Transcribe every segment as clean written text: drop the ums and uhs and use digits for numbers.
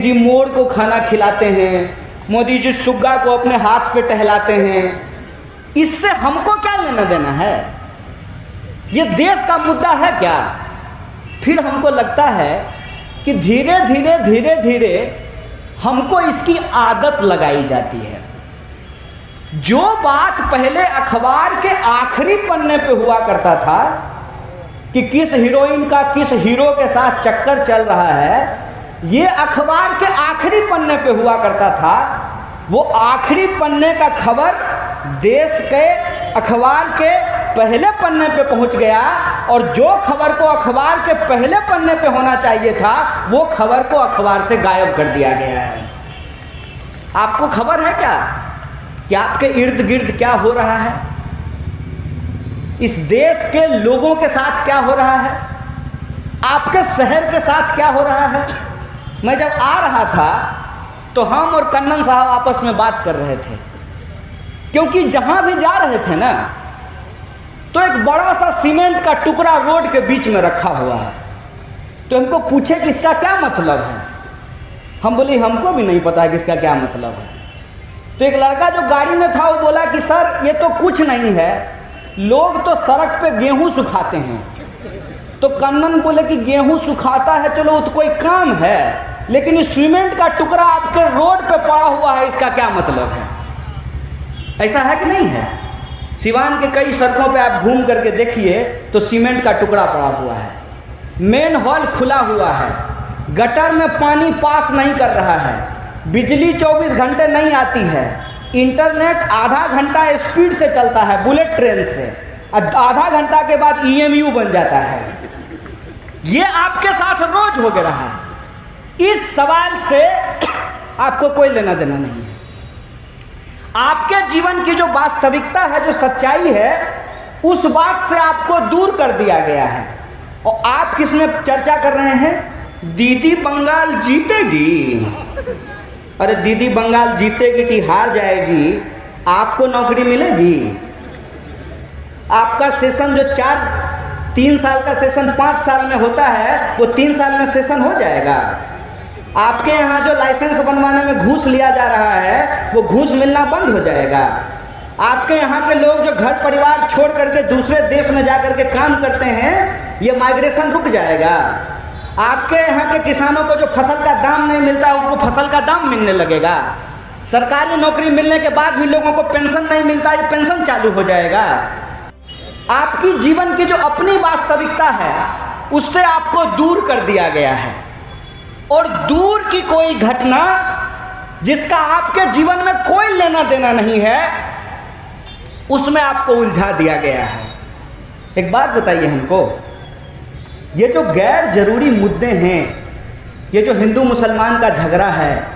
जी मोर को खाना खिलाते हैं, मोदी जी सुग्गा को अपने हाथ पे टहलाते हैं। इससे हमको क्या लेना देना है? ये देश का मुद्दा है क्या? फिर हमको लगता है कि धीरे धीरे हमको इसकी आदत लगाई जाती है। जो बात पहले अखबार के आखिरी पन्ने पे हुआ करता था कि किस हीरोइन का किस हीरो के साथ चक्कर चल रहा है, ये अखबार के आखिरी पन्ने पे हुआ करता था। वो आखिरी पन्ने का खबर देश के अखबार के पहले पन्ने पे पहुंच गया, और जो खबर को अखबार के पहले पन्ने पे होना चाहिए था वो खबर को अखबार से गायब कर दिया गया है। आपको खबर है क्या कि आपके इर्द गिर्द क्या हो रहा है? इस देश के लोगों के साथ क्या हो रहा है? आपके शहर के साथ क्या हो रहा है? मैं जब आ रहा था तो हम और कन्नन साहब आपस में बात कर रहे थे, क्योंकि जहां भी जा रहे थे ना तो एक बड़ा सा सीमेंट का टुकड़ा रोड के बीच में रखा हुआ है। तो हमको पूछे कि इसका क्या मतलब है। हम बोले हमको भी नहीं पता है कि इसका क्या मतलब है। तो एक लड़का जो गाड़ी में था वो बोला कि सर ये तो कुछ नहीं है, लोग तो सड़क पे गेहूं सुखाते हैं। तो कन्नन बोले कि गेहूं सुखाता है, चलो वो तो कोई काम है, लेकिन इस सीमेंट का टुकड़ा आपके रोड पे पड़ा हुआ है, इसका क्या मतलब है? ऐसा है कि नहीं है? सिवान के कई सड़कों पे आप घूम करके देखिए तो सीमेंट का टुकड़ा पड़ा हुआ है, मेन हॉल खुला हुआ है, गटर में पानी पास नहीं कर रहा है, बिजली 24 घंटे नहीं आती है, इंटरनेट आधा घंटा स्पीड से चलता है बुलेट ट्रेन से, आधा घंटा के बाद EMU बन जाता है। ये आपके साथ रोज हो गया रहा है। इस सवाल से आपको कोई लेना देना नहीं है। आपके जीवन की जो वास्तविकता है, जो सच्चाई है, उस बात से आपको दूर कर दिया गया है। और आप किस में चर्चा कर रहे हैं? दीदी बंगाल जीतेगी। अरे दीदी बंगाल जीतेगी कि हार जाएगी, आपको नौकरी मिलेगी? आपका सेशन जो 3 साल का सेशन 5 साल में होता है, वो 3 साल में सेशन हो जाएगा। आपके यहाँ जो लाइसेंस बनवाने में घूस लिया जा रहा है, वो घूस मिलना बंद हो जाएगा। आपके यहाँ के लोग जो घर परिवार छोड़ करके दूसरे देश में जा करके काम करते हैं, ये माइग्रेशन रुक जाएगा। आपके यहाँ के किसानों को जो फसल का दाम नहीं मिलता, उनको फसल का दाम मिलने लगेगा। सरकारी नौकरी मिलने के बाद भी लोगों को पेंशन नहीं मिलता, ये पेंशन चालू हो जाएगा। आपकी जीवन की जो अपनी वास्तविकता है, उससे आपको दूर कर दिया गया है। और दूर की कोई घटना जिसका आपके जीवन में कोई लेना देना नहीं है, उसमें आपको उलझा दिया गया है। एक बात बताइए हमको, ये जो गैर जरूरी मुद्दे हैं, ये जो हिंदू मुसलमान का झगड़ा है,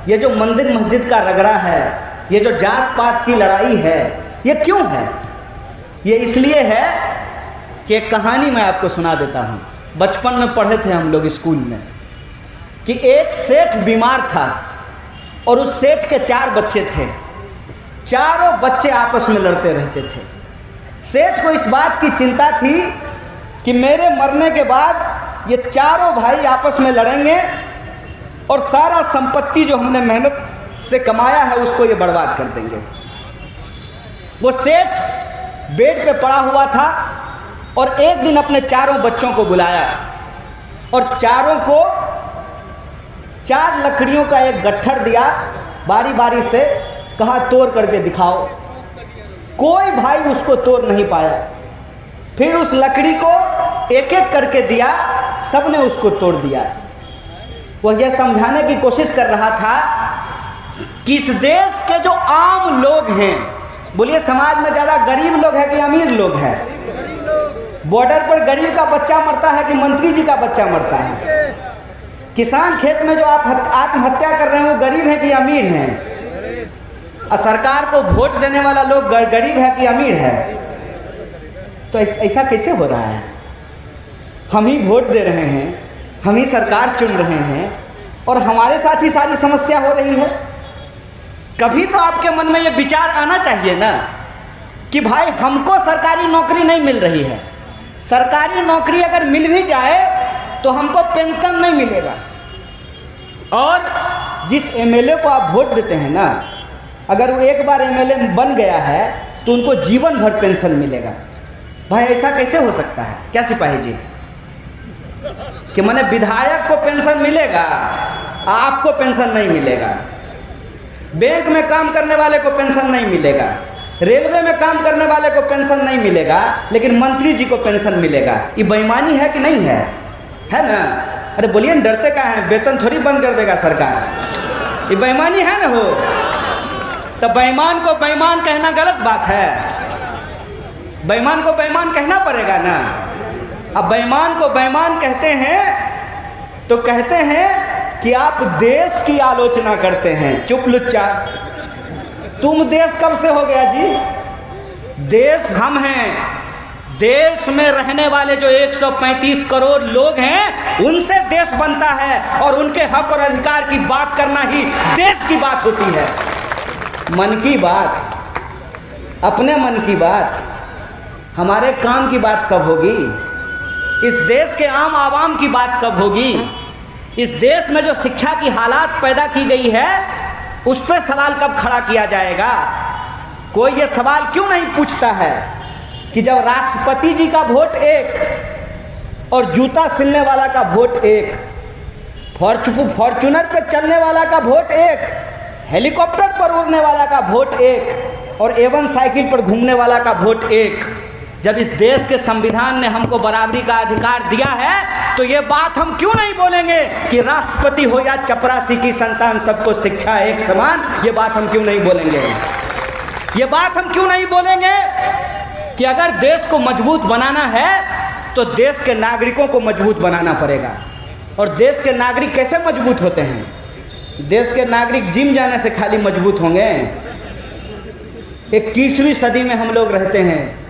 ये जो मंदिर मस्जिद का रगड़ा है, ये जो जात पात की लड़ाई है, ये क्यों है? ये इसलिए है कि एक कहानी मैं आपको सुना देता हूँ। बचपन में पढ़े थे हम लोग स्कूल में कि एक सेठ बीमार था और उस सेठ के 4 बच्चे थे। चारों बच्चे आपस में लड़ते रहते थे। सेठ को इस बात की चिंता थी कि मेरे मरने के बाद ये चारों भाई आपस में लड़ेंगे और सारा संपत्ति जो हमने मेहनत से कमाया है उसको ये बर्बाद कर देंगे। वो सेठ बेड पे पड़ा हुआ था और एक दिन अपने चारों बच्चों को बुलाया और चारों को 4 लकड़ियों का एक गट्ठर दिया, बारी बारी से कहा तोड़ करके दिखाओ। कोई भाई उसको तोड़ नहीं पाया। फिर उस लकड़ी को एक एक करके दिया, सबने उसको तोड़ दिया। वह यह समझाने की कोशिश कर रहा था कि इस देश के जो आम लोग हैं, बोलिए समाज में ज़्यादा गरीब लोग हैं कि अमीर लोग हैं? बॉर्डर पर गरीब का बच्चा मरता है कि मंत्री जी का बच्चा मरता है? किसान खेत में जो आप आत्महत्या कर रहे हैं वो गरीब हैं कि अमीर हैं? और सरकार को वोट देने वाला लोग गरीब है कि अमीर है? तो ऐसा कैसे हो रहा है? हम ही वोट दे रहे हैं, हम ही सरकार चुन रहे हैं और हमारे साथ ही सारी समस्या हो रही है। कभी तो आपके मन में ये विचार आना चाहिए ना कि भाई हमको सरकारी नौकरी नहीं मिल रही है, सरकारी नौकरी अगर मिल भी जाए तो हमको पेंशन नहीं मिलेगा, और जिस एमएलए को आप वोट देते हैं ना, अगर वो एक बार एमएलए बन गया है तो उनको जीवन भर पेंशन मिलेगा। भाई ऐसा कैसे हो सकता है? क्या सिपाही जी, कि माने विधायक को पेंशन मिलेगा, आपको पेंशन नहीं मिलेगा, बैंक में काम करने वाले को पेंशन नहीं मिलेगा, रेलवे में काम करने वाले को पेंशन नहीं मिलेगा, लेकिन मंत्री जी को पेंशन मिलेगा। ये बेईमानी है कि नहीं है? है ना? अरे बोलिए, डरते क्या हैं? वेतन थोड़ी बंद कर देगा सरकार। ये बेईमानी है ना हो, तो बेईमान को बेईमान कहना गलत बात है। बेईमान को बेईमान कहना पड़ेगा ना। अब बेईमान को बेईमान कहते हैं तो कहते हैं कि आप देश की आलोचना करते हैं। चुप लुच्चा, तुम देश कब से हो गया जी? देश हम हैं। देश में रहने वाले जो 135 करोड़ लोग हैं, उनसे देश बनता है, और उनके हक और अधिकार की बात करना ही देश की बात होती है। मन की बात, अपने मन की बात, हमारे काम की बात कब होगी? इस देश के आम आवाम की बात कब होगी? इस देश में जो शिक्षा की हालात पैदा की गई है, उस पर सवाल कब खड़ा किया जाएगा? कोई ये सवाल क्यों नहीं पूछता है कि जब राष्ट्रपति जी का वोट एक और जूता सिलने वाला का वोट एक, फॉर्चूनर पे चलने वाला का वोट एक, हेलीकॉप्टर पर उड़ने वाला का वोट एक, और एवन साइकिल पर घूमने वाला का वोट एक, जब इस देश के संविधान ने हमको बराबरी का अधिकार दिया है, तो ये बात हम क्यों नहीं बोलेंगे कि राष्ट्रपति हो या चपरासी की संतान, सबको शिक्षा एक समान? ये बात हम क्यों नहीं बोलेंगे? ये बात हम क्यों नहीं बोलेंगे कि अगर देश को मजबूत बनाना है तो देश के नागरिकों को मजबूत बनाना पड़ेगा। और देश के नागरिक कैसे मजबूत होते हैं? देश के नागरिक जिम जाने से खाली मजबूत होंगे? 21वीं सदी में हम लोग रहते हैं।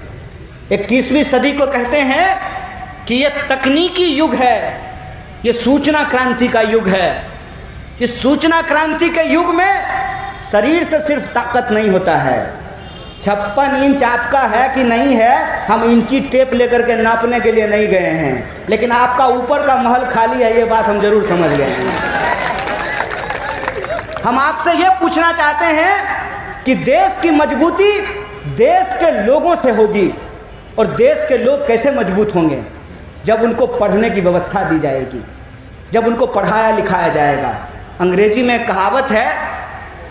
21वीं सदी को कहते हैं कि ये तकनीकी युग है, ये सूचना क्रांति का युग है। इस सूचना क्रांति के युग में शरीर से सिर्फ ताकत नहीं होता है। 56 इंच आपका है कि नहीं है, हम इंची टेप लेकर के नापने के लिए नहीं गए हैं, लेकिन आपका ऊपर का महल खाली है, ये बात हम जरूर समझ गए हैं। हम आपसे ये पूछना चाहते हैं कि देश की मजबूती देश के लोगों से होगी, और देश के लोग कैसे मजबूत होंगे? जब उनको पढ़ने की व्यवस्था दी जाएगी, जब उनको पढ़ाया लिखाया जाएगा। अंग्रेजी में कहावत है,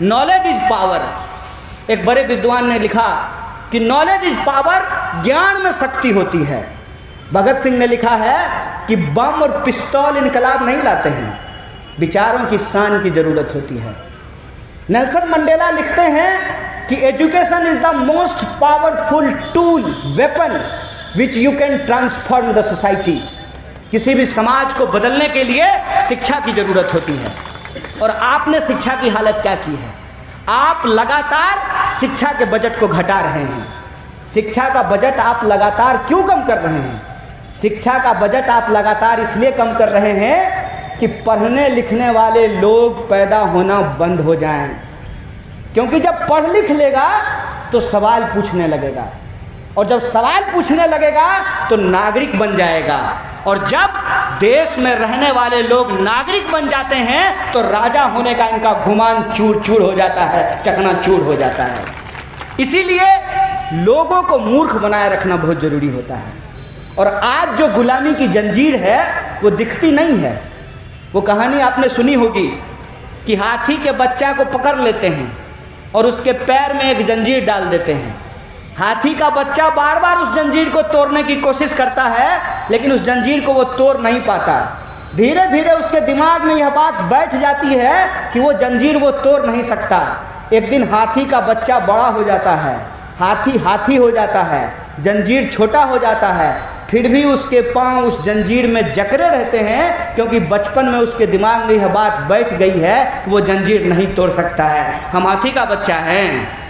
नॉलेज इज पावर। एक बड़े विद्वान ने लिखा कि नॉलेज इज पावर, ज्ञान में शक्ति होती है। भगत सिंह ने लिखा है कि बम और पिस्तौल इनकलाब नहीं लाते हैं, विचारों की शान की जरूरत होती है। नेल्सन मंडेला लिखते हैं कि education is the most powerful tool weapon which you can transform the society. किसी भी समाज को बदलने के लिए शिक्षा की जरूरत होती है। और आपने शिक्षा की हालत क्या की है? आप लगातार शिक्षा के बजट को घटा रहे हैं। शिक्षा का बजट आप लगातार क्यों कम कर रहे हैं? शिक्षा का बजट आप लगातार इसलिए कम कर रहे हैं कि पढ़ने लिखने वाले लोग पैदा होना बंद हो जाएं। क्योंकि जब पढ़ लिख लेगा तो सवाल पूछने लगेगा, और जब सवाल पूछने लगेगा तो नागरिक बन जाएगा, और जब देश में रहने वाले लोग नागरिक बन जाते हैं तो राजा होने का इनका गुमान चूर चूर हो जाता है, चकनाचूर हो जाता है। इसीलिए लोगों को मूर्ख बनाए रखना बहुत ज़रूरी होता है। और आज जो गुलामी की जंजीर है वो दिखती नहीं है। वो कहानी आपने सुनी होगी कि हाथी के बच्चा को पकड़ लेते हैं और उसके पैर में एक जंजीर डाल देते हैं। हाथी का बच्चा बार बार उस जंजीर को तोड़ने की कोशिश करता है, लेकिन उस जंजीर को वो तोड़ नहीं पाता। धीरे धीरे उसके दिमाग में यह बात बैठ जाती है कि वो जंजीर वो तोड़ नहीं सकता। एक दिन हाथी का बच्चा बड़ा हो जाता है, हाथी हो जाता है, जंजीर छोटा हो जाता है, फिर भी उसके पांव उस जंजीर में जकड़े रहते हैं, क्योंकि बचपन में उसके दिमाग में यह बात बैठ गई है कि वो जंजीर नहीं तोड़ सकता है। हम हाथी का बच्चा हैं।